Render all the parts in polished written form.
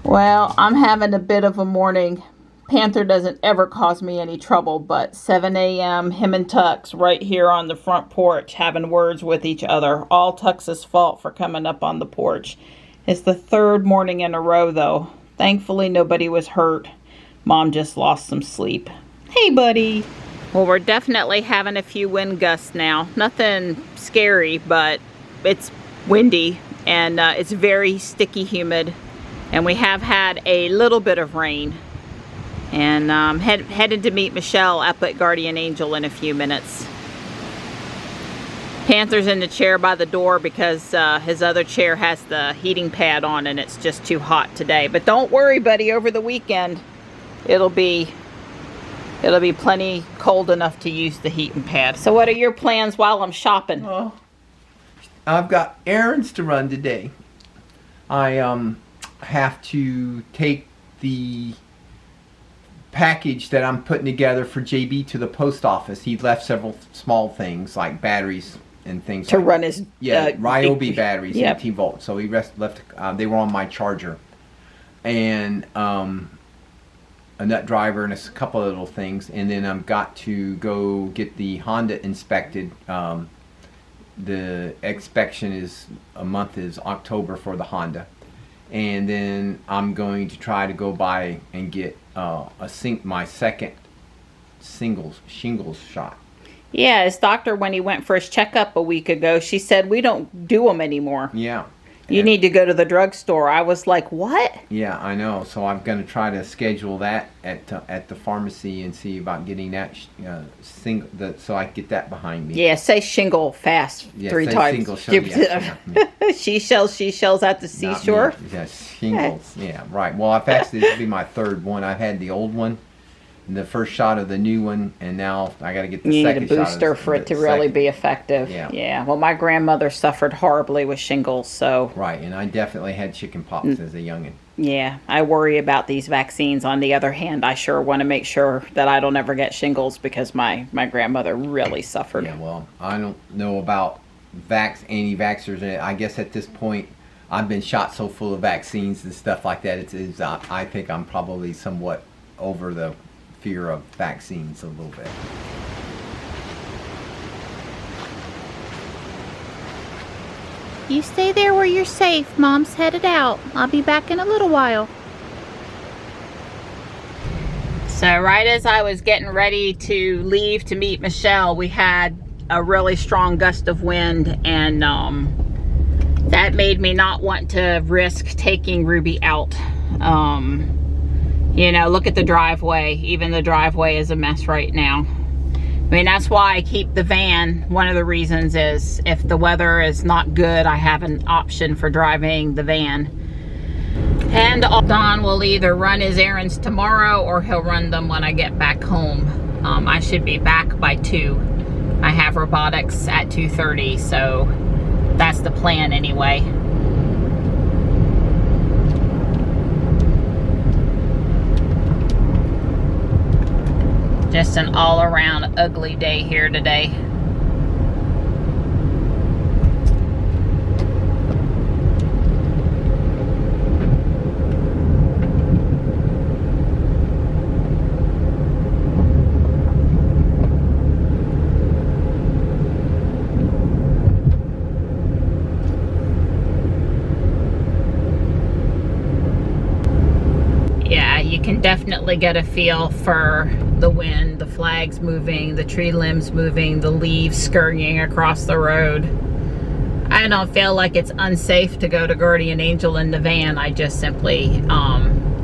Well, I'm having a bit of a morning. Panther doesn't ever cause me any trouble, but 7 a.m. him and Tux right here on the front porch having words with each other. All Tux's fault for coming up on the porch. It's the third morning in a row though. Thankfully nobody was hurt. Mom just lost some sleep. Hey buddy. Well, we're definitely having a few wind gusts now. Nothing scary, but it's windy and it's very sticky humid. And we have had a little bit of rain. And headed to meet Michelle up at Guardian Angel in a few minutes. Panther's in the chair by the door because his other chair has the heating pad on and it's just too hot today. But don't worry, buddy, over the weekend it'll be plenty cold enough to use the heating pad. So what are your plans while I'm shopping? Well, I've got errands to run today. I have to take the package that I'm putting together for JB to the post office. He left several small things like batteries and things to run his Ryobi batteries, yep. 18 volts. So he left. They were on my charger, and a nut driver and a couple of little things. And then I've got to go get the Honda inspected. The inspection is October for the Honda. And then I'm going to try to go by and get my second shingles shot. Yeah, his doctor, when he went for his checkup a week ago, she said, we don't do them anymore. Yeah. You need to go to the drugstore. I was like, what? Yeah, I know. So I'm going to try to schedule that at the pharmacy and see about getting that so I can get that behind me. Yeah, say shingle fast 3 times. Yeah. She shells at the seashore. Yes, shingles. Yeah, right. Well, this will be my third one. I've had the old one, the first shot of the new one, and now I got to get the second shot. You need a booster for it to really be effective. Yeah. Well, my grandmother suffered horribly with shingles, so. Right, and I definitely had chicken pox as a youngin'. Yeah, I worry about these vaccines. On the other hand, I sure want to make sure that I don't ever get shingles because my grandmother really suffered. Yeah, well, I don't know about anti-vaxxers. I guess at this point, I've been shot so full of vaccines and stuff like that. I think I'm probably somewhat over the fear of vaccines a little bit. You stay there where you're safe. Mom's headed out. I'll be back in a little while. So right as I was getting ready to leave to meet Michelle, we had a really strong gust of wind, and that made me not want to risk taking Ruby out. You know, look at the driveway. Even the driveway is a mess right now. I mean, that's why I keep the van. One of the reasons is if the weather is not good, I have an option for driving the van. And Don will either run his errands tomorrow or he'll run them when I get back home. I should be back by 2. I have robotics at 2:30, so that's the plan anyway. Just an all-around ugly day here today. Yeah, you can definitely get a feel for the wind, the flags moving, the tree limbs moving, the leaves scurrying across the road. I don't feel like it's unsafe to go to Guardian Angel in the van. I just simply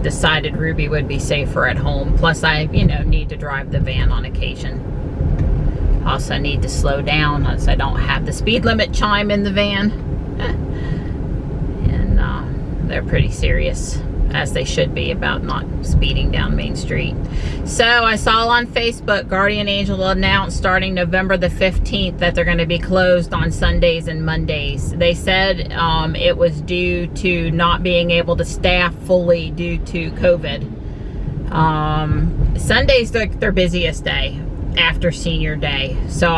decided Ruby would be safer at home. Plus I, need to drive the van on occasion. Also need to slow down as I don't have the speed limit chime in the van. And they're pretty serious, as they should be, about not speeding down Main Street. So I saw on Facebook, Guardian Angel announced starting November the 15th that they're going to be closed on Sundays and Mondays. They said it was due to not being able to staff fully due to COVID. Sunday's their busiest day after senior day. So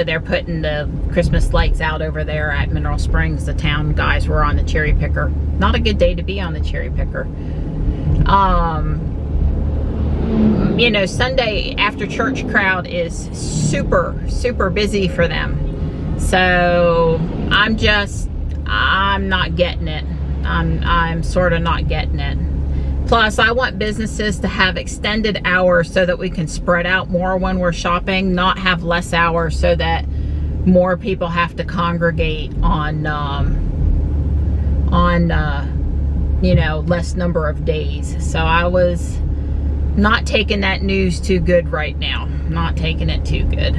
they're putting the Christmas lights out over there at Mineral Springs. The town guys were on the cherry picker. Not a good day to be on the cherry picker. You know, Sunday after church crowd is super, super busy for them. So I'm not getting it. I'm sort of not getting it. Plus, I want businesses to have extended hours so that we can spread out more when we're shopping, not have less hours so that more people have to congregate on you know, less number of days. So I was not taking that news too good right now. Not taking it too good.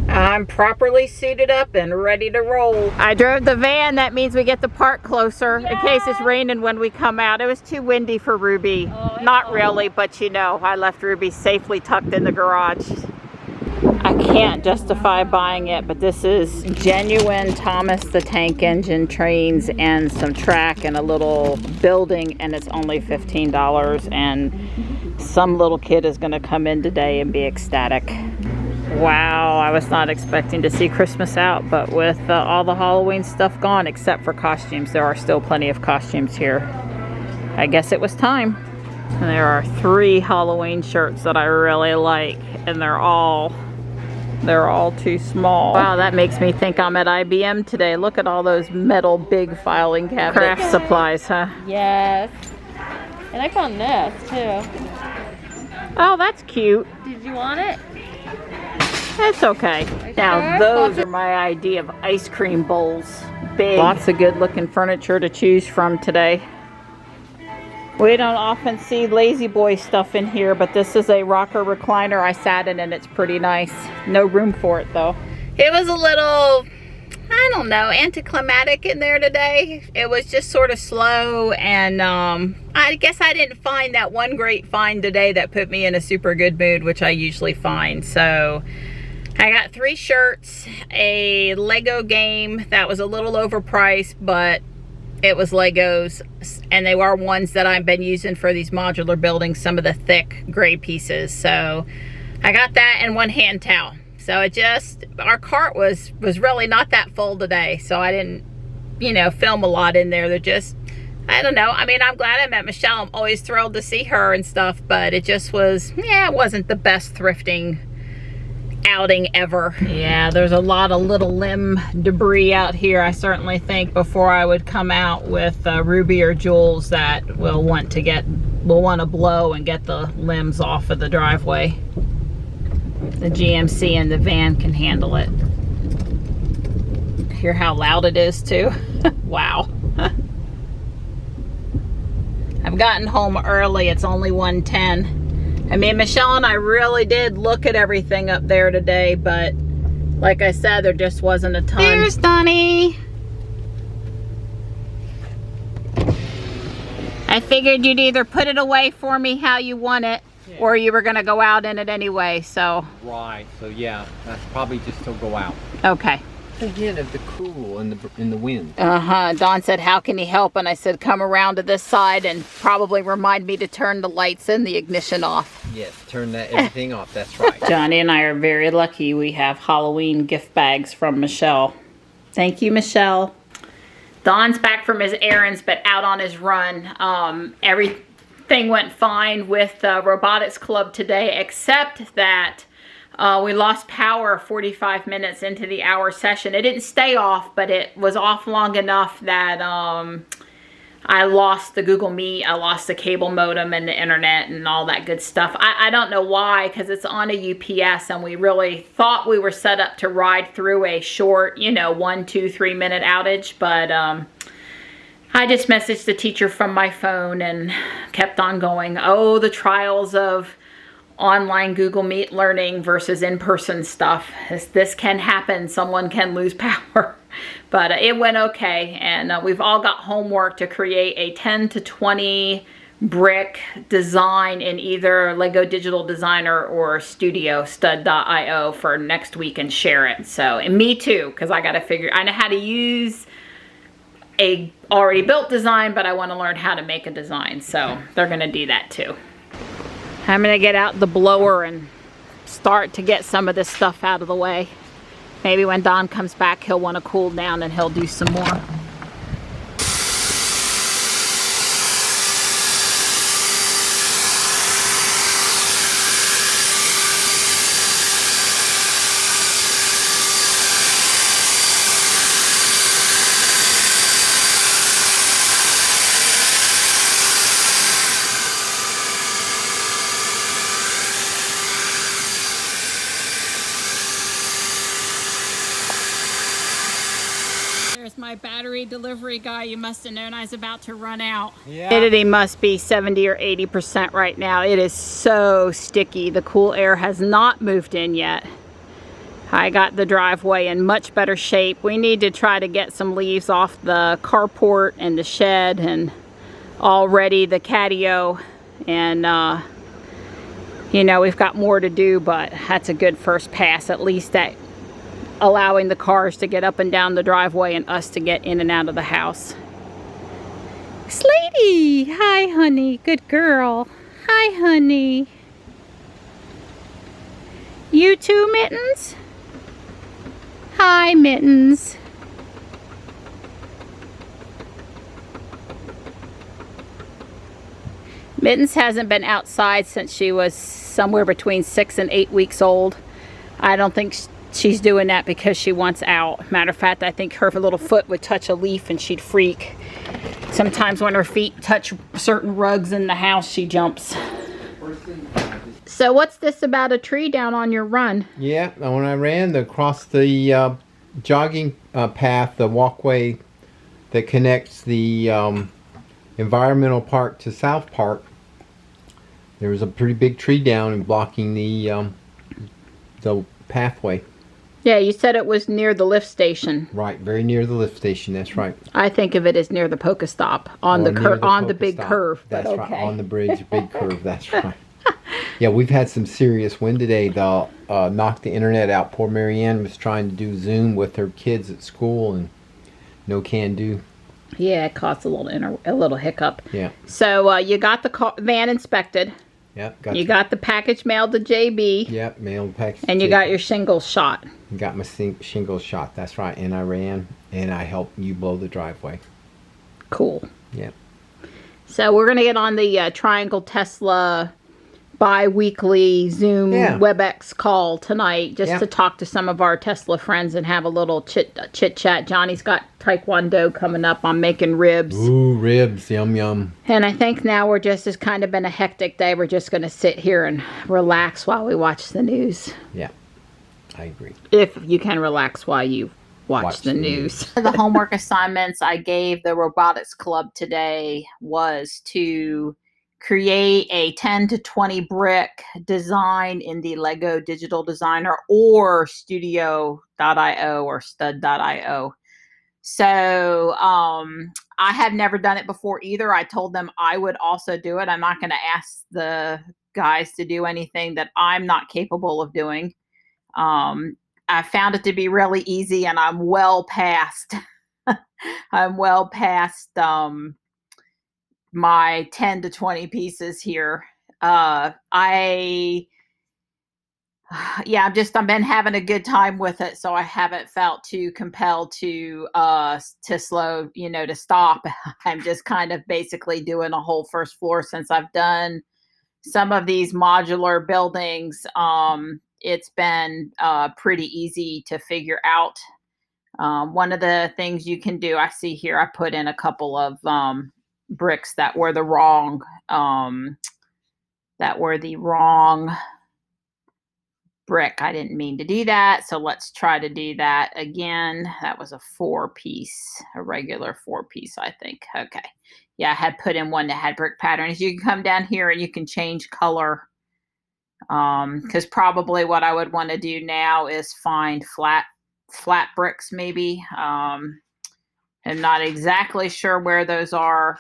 I'm properly suited up and ready to roll. I drove the van. That means we get to park closer in case it's raining when we come out. It was too windy for Ruby. Not really, but you know, I left Ruby safely tucked in the garage. I can't justify buying it, but this is genuine Thomas the Tank Engine trains and some track and a little building, and it's only $15, and some little kid is going to come in today and be ecstatic. Wow, I was not expecting to see Christmas out, but with all the Halloween stuff gone except for costumes, there are still plenty of costumes here. I guess it was time. And there are 3 Halloween shirts that I really like, and they're all too small. Wow, that makes me think I'm at IBM today. Look at all those metal big filing cabinets. Craft supplies, huh? Yes. And I found this too. Oh, that's cute. Did you want it? That's okay. Now those are my idea of ice cream bowls. Big. Lots of good looking furniture to choose from today. We don't often see lazy boy stuff in here, but this is a rocker recliner I sat in and it's pretty nice. No room for it though. It was a little, I don't know, anticlimactic in there today. It was just sort of slow, and I guess I didn't find that one great find today that put me in a super good mood, which I usually find. So I got 3 shirts, a Lego game that was a little overpriced, but it was Legos, and they were ones that I've been using for these modular buildings, some of the thick gray pieces. So I got that, and 1 hand towel. So it just, our cart was really not that full today, so I didn't, you know, film a lot in there. They're just, I don't know. I mean, I'm glad I met Michelle. I'm always thrilled to see her and stuff, but it just was, yeah, it wasn't the best thrifting outing ever. Yeah, there's a lot of little limb debris out here. I certainly think before I would come out with Ruby or Jules that will want to blow and get the limbs off of the driveway. The GMC and the van can handle it. Hear how loud it is too? Wow. I've gotten home early. It's only 1:10. I mean, Michelle and I really did look at everything up there today, but like I said, there just wasn't a ton. There's Donnie. I figured you'd either put it away for me how you want it, or you were gonna go out in it anyway, so. Right, so yeah, that's probably just to go out. Okay. Again, of the cool and the wind. Don said, how can he help? And I said, come around to this side and probably remind me to turn the lights and the ignition off. Yes, turn that everything off, that's right. Johnny and I are very lucky. We have Halloween gift bags from Michelle. Thank you, Michelle. Don's back from his errands, but out on his run. Everything went fine with the Robotics Club today, except that we lost power 45 minutes into the hour session. It didn't stay off, but it was off long enough that I lost the Google Meet, I lost the cable modem and the internet and all that good stuff. I don't know why, because it's on a UPS, and we really thought we were set up to ride through a short, you know, 1, 2, 3 minute outage, but I just messaged the teacher from my phone and kept on going. Oh, the trials of online Google Meet learning versus in-person stuff. This can happen. Someone can lose power. But it went okay. And we've all got homework to create a 10 to 20 brick design in either Lego Digital Designer or Studio Stud.io for next week and share it. So, and me too, because I got to figure, I know how to use a already built design, but I want to learn how to make a design. So they're going to do that too. I'm going to get out the blower and start to get some of this stuff out of the way. Maybe when Don comes back, he'll want to cool down and he'll do some more. My battery delivery guy, you must have known I was about to run out. Yeah. Humidity must be 70 or 80% right now. It is so sticky. The cool air has not moved in yet. I got the driveway in much better shape. We need to try to get some leaves off the carport and the shed and already the catio. And you know, we've got more to do, but that's a good first pass, at least that allowing the cars to get up and down the driveway and us to get in and out of the house. Slaty! Hi, honey. Good girl. Hi, honey. You too, Mittens? Hi, Mittens. Mittens hasn't been outside since she was somewhere between 6 and 8 weeks old. I don't think she's doing that because she wants out. Matter of fact, I think her little foot would touch a leaf and she'd freak. Sometimes when her feet touch certain rugs in the house, she jumps. So what's this about a tree down on your run? Yeah, when I ran across the jogging path, the walkway that connects the environmental park to South Park, there was a pretty big tree down and blocking the pathway. Yeah, you said it was near the lift station. Right, very near the lift station. That's right. I think of it as near the Pokestop on the big curve. That's right, on the bridge, big curve. That's right. Yeah, we've had some serious wind today. They'll knock the internet out. Poor Marianne was trying to do Zoom with her kids at school, and no can do. Yeah, it caused a little hiccup. Yeah. So you got the van inspected. Yep. You got the package mailed to JB. Yep, mailed package. And you got your shingles shot. Got my shingles shot. That's right. And I ran and I helped you blow the driveway. Cool. Yep. So we're gonna get on the Triangle Tesla bi-weekly Zoom WebEx call tonight just to talk to some of our Tesla friends and have a little chit chat. Johnny's got Taekwondo coming up. I'm making ribs. Ooh, ribs, yum yum. And I think now we're just, it's kind of been a hectic day. We're just going to sit here and relax while we watch the news. Yeah, I agree. If you can relax while you watch the news. The homework assignments I gave the robotics club today was to create a 10 to 20 brick design in the Lego Digital Designer or Studio.io or Stud.io. So I have never done it before either. I told them I would also do it. I'm not going to ask the guys to do anything that I'm not capable of doing. I found it to be really easy, and I'm well past my 10 to 20 pieces here. I've been having a good time with it, so I haven't felt too compelled to slow, to stop. I'm just kind of basically doing a whole first floor since I've done some of these modular buildings. It's been pretty easy to figure out. One of the things you can do, I see here, I put in a couple of bricks that were the wrong brick. I didn't mean to do that, so let's try to do that again. That was a regular 4-piece, I think. Okay, yeah, I had put in one that had brick patterns. You can come down here and you can change color Because probably what I would want to do now is find flat bricks maybe. I'm not exactly sure where those are.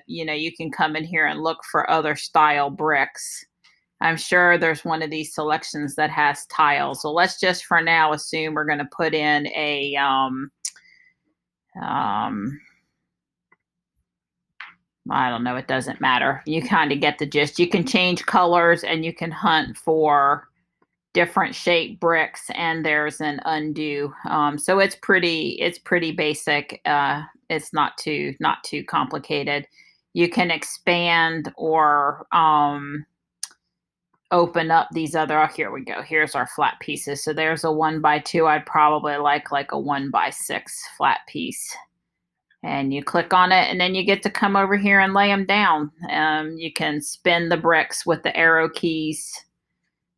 You can come in here and look for other style bricks. I'm sure there's one of these selections that has tiles. So let's just for now assume we're going to put in a I don't know, it doesn't matter. You kind of get the gist. You can change colors and you can hunt for different shaped bricks, and there's an undo. So it's pretty basic. It's not too complicated. You can expand or open up these other, here we go. Here's our flat pieces. So there's a 1x2. I'd probably like a 1x6 flat piece. And you click on it, and then you get to come over here and lay them down. You can spin the bricks with the arrow keys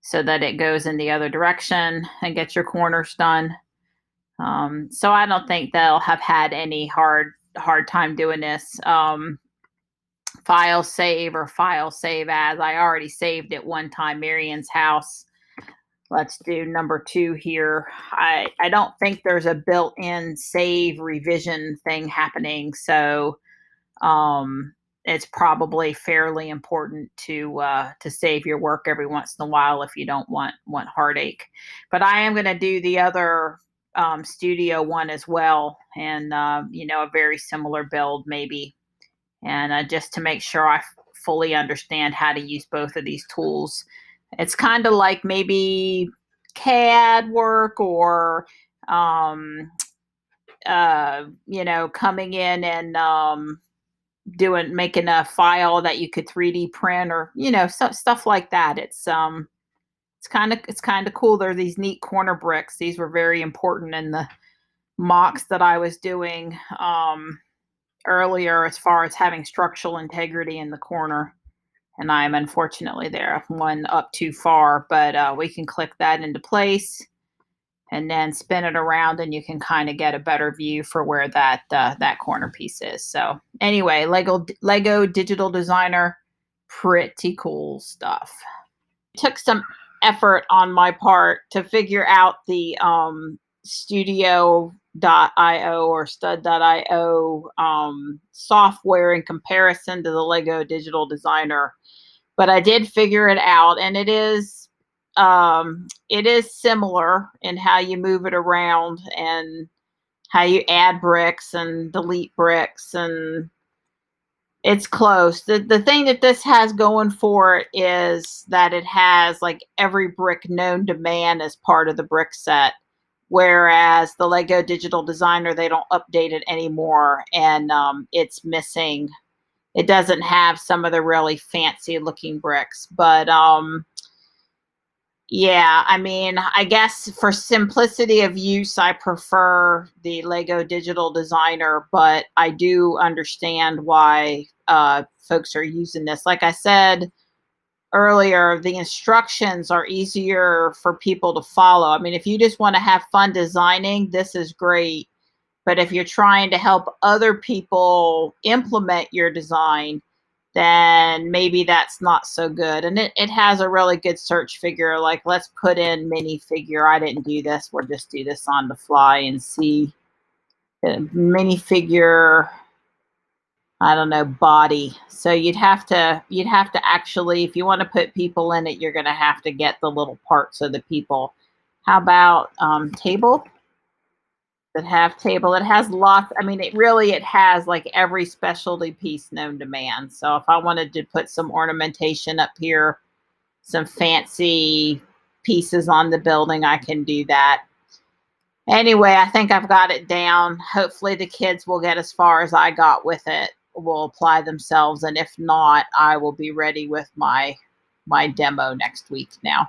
so that it goes in the other direction and get your corners done. So I don't think they'll have had any hard time doing this. File save or file save as. I already saved it one time, Marion's house. Let's do number 2 here. I don't think there's a built-in save revision thing happening, so it's probably fairly important to save your work every once in a while if you don't want heartache. But I am going to do the other studio one as well, and a very similar build maybe, and just to make sure I fully understand how to use both of these tools. It's kind of like maybe CAD work or, coming in and making a file that you could 3D print or, stuff like that. It's kind of cool. There are these neat corner bricks. These were very important in the mocks that I was doing earlier as far as having structural integrity in the corner. And I'm unfortunately there one up too far, but we can click that into place and then spin it around, and you can kind of get a better view for where that corner piece is. So anyway, Lego Digital Designer, pretty cool stuff. It took some effort on my part to figure out the Studio.io or stud.io software in comparison to the Lego Digital Designer. But I did figure it out, and it is similar in how you move it around and how you add bricks and delete bricks, and it's close. The thing that this has going for it is that it has like every brick known to man as part of the brick set, whereas the Lego Digital Designer, they don't update it anymore, and it's missing. It doesn't have some of the really fancy looking bricks, but yeah, I mean, I guess for simplicity of use, I prefer the Lego Digital Designer, but I do understand why folks are using this. Like I said earlier, the instructions are easier for people to follow. I mean, if you just want to have fun designing, this is great. But if you're trying to help other people implement your design, then maybe that's not so good. And it has a really good search figure. Like, let's put in minifigure. I didn't do this. We'll just do this on the fly and see. Minifigure, I don't know, body. So you'd have to actually, if you want to put people in it, you're going to have to get the little parts of the people. How about table? That have table. It has lots. I mean, it has like every specialty piece known to man. So if I wanted to put some ornamentation up here, some fancy pieces on the building, I can do that. Anyway, I think I've got it down. Hopefully the kids will get as far as I got with it, will apply themselves. And if not, I will be ready with my demo next week now.